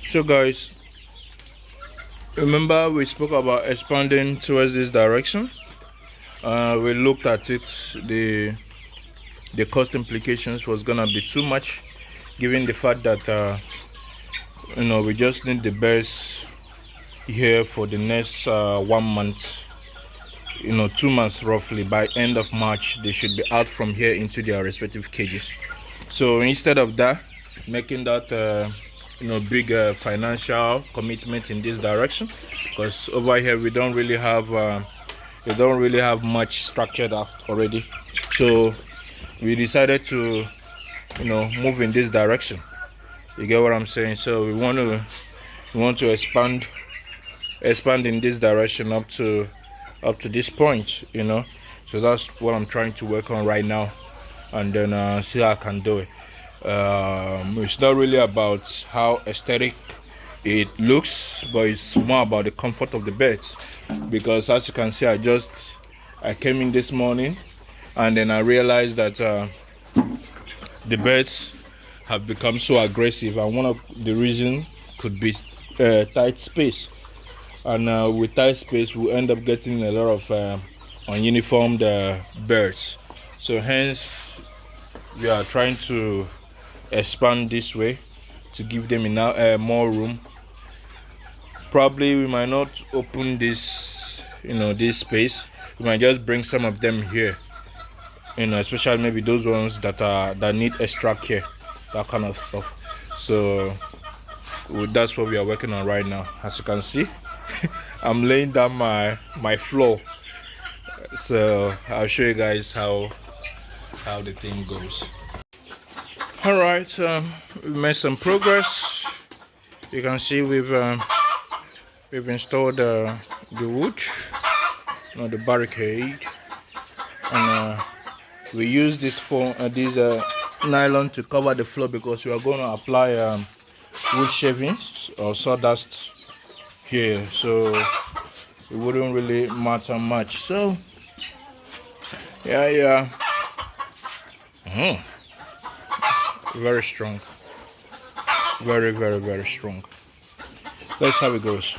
So guys, remember we spoke about expanding towards this direction. We looked at it. The cost implications was gonna be too much, given the fact that we just need the birds here for the next 1 month, 2 months roughly. By end of March they should be out from here into their respective cages. So instead of that, making that big financial commitment in this direction, because over here we don't really have much structured up already. So we decided to move in this direction. You get what I'm saying? So we want to expand in this direction up to this point, so that's what I'm trying to work on right now, and then see how I can do it. It's not really about how aesthetic it looks, but it's more about the comfort of the birds, because as you can see, I came in this morning and then I realized that the birds have become so aggressive, and one of the reasons could be tight space. And with tight space we end up getting a lot of ununiformed birds. So hence we are trying to expand this way to give them enough more room. Probably we might not open this this space. We might just bring some of them here, especially maybe those ones that need extra care, that kind of stuff. So that's what we are working on right now. As you can see, I'm laying down my floor, so I'll show you guys how the thing goes. All right, we've made some progress. You can see we've installed the wood, the barricade, and we use this nylon to cover the floor, because we are going to apply wood shavings or sawdust here, so it wouldn't really matter much. So yeah. Very strong, very strong. That's how it goes.